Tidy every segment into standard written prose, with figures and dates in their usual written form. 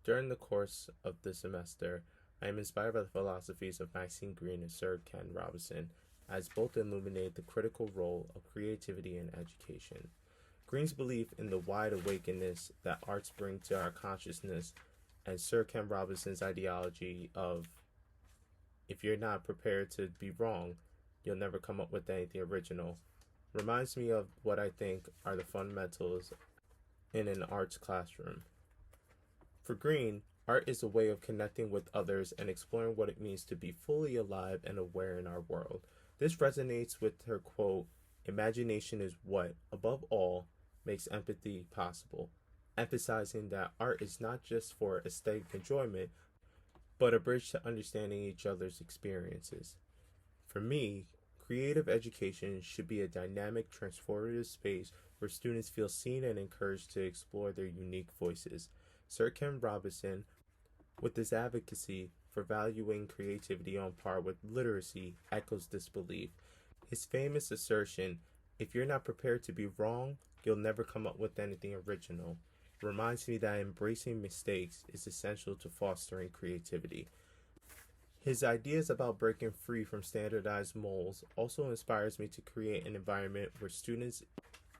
During the course of the semester, I am inspired by the philosophies of Maxine Greene and Sir Ken Robinson, as both illuminate the critical role of creativity in education. Greene's belief in the wide awakeness that arts bring to our consciousness, and Sir Ken Robinson's ideology of if you're not prepared to be wrong, you'll never come up with anything original, reminds me of what I think are the fundamentals in an arts classroom. For Greene, art is a way of connecting with others and exploring what it means to be fully alive and aware in our world. This resonates with her quote, "Imagination is what, above all, makes empathy possible," emphasizing that art is not just for aesthetic enjoyment, but a bridge to understanding each other's experiences. For me, creative education should be a dynamic, transformative space where students feel seen and encouraged to explore their unique voices. Sir Ken Robinson, with his advocacy for valuing creativity on par with literacy, echoes this belief. His famous assertion, "If you're not prepared to be wrong, you'll never come up with anything original," reminds me that embracing mistakes is essential to fostering creativity. His ideas about breaking free from standardized molds also inspires me to create an environment where students'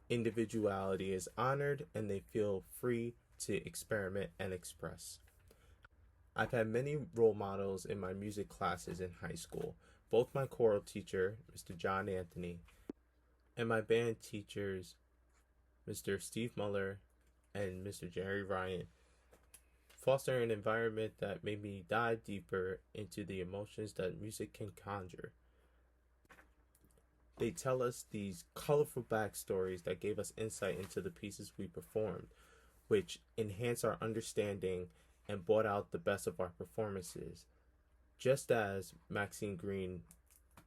individuality is honored and they feel free to experiment and express. I've had many role models in my music classes in high school, both my choral teacher, Mr. John Anthony, and my band teachers, Mr. Steve Muller and Mr. Jerry Ryan, fostering an environment that made me dive deeper into the emotions that music can conjure. They tell us these colorful backstories that gave us insight into the pieces we performed, which enhance our understanding and brought out the best of our performances. Just as Maxine Greene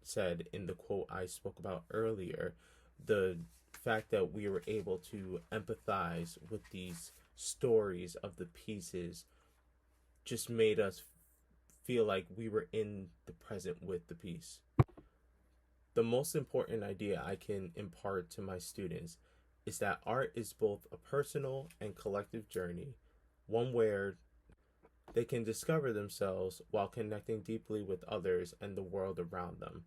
said in the quote I spoke about earlier, the fact that we were able to empathize with these stories of the pieces just made us feel like we were in the present with the piece. The most important idea I can impart to my students is that art is both a personal and collective journey, one where they can discover themselves while connecting deeply with others and the world around them.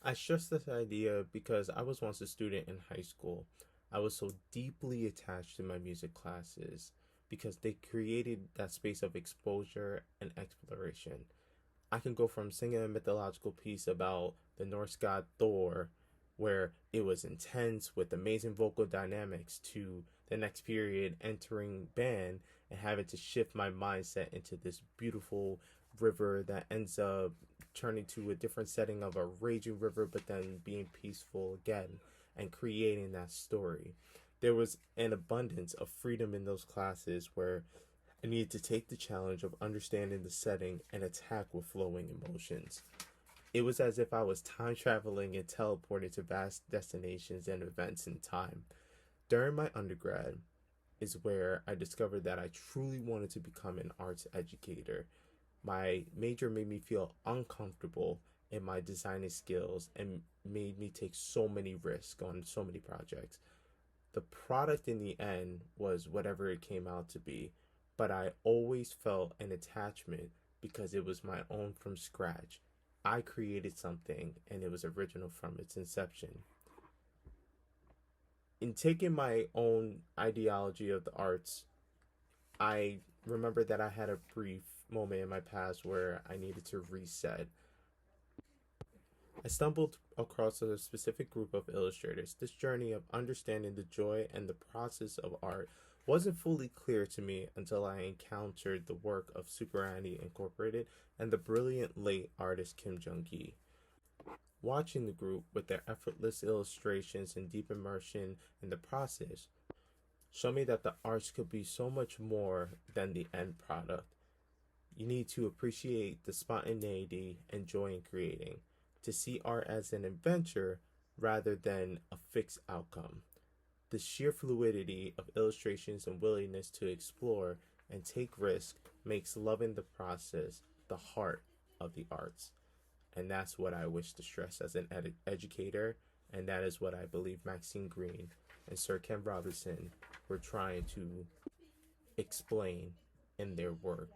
I stress this idea because I was once a student in high school. I was so deeply attached to my music classes because they created that space of exposure and exploration. I can go from singing a mythological piece about the Norse god Thor, where it was intense with amazing vocal dynamics, to the next period entering band and having to shift my mindset into this beautiful river that ends up turning to a different setting of a raging river, but then being peaceful again and creating that story. There was an abundance of freedom in those classes where I needed to take the challenge of understanding the setting and attack with flowing emotions. It was as if I was time traveling and teleporting to vast destinations and events in time. During my undergrad is where I discovered that I truly wanted to become an arts educator. My major made me feel uncomfortable in my designing skills and made me take so many risks on so many projects. The product in the end was whatever it came out to be, but I always felt an attachment because it was my own from scratch. I created something and it was original from its inception. In taking my own ideology of the arts, I remember that I had a brief moment in my past where I needed to reset. I stumbled across a specific group of illustrators. This journey of understanding the joy and the process of art wasn't fully clear to me until I encountered the work of Super Annie Incorporated and the brilliant late artist Kim Jung-gi. Watching the group with their effortless illustrations and deep immersion in the process showed me that the arts could be so much more than the end product. You need to appreciate the spontaneity and joy in creating, to see art as an adventure rather than a fixed outcome. The sheer fluidity of illustrations and willingness to explore and take risks makes loving the process the heart of the arts. And that's what I wish to stress as an educator, and that is what I believe Maxine Greene and Sir Ken Robinson were trying to explain in their work.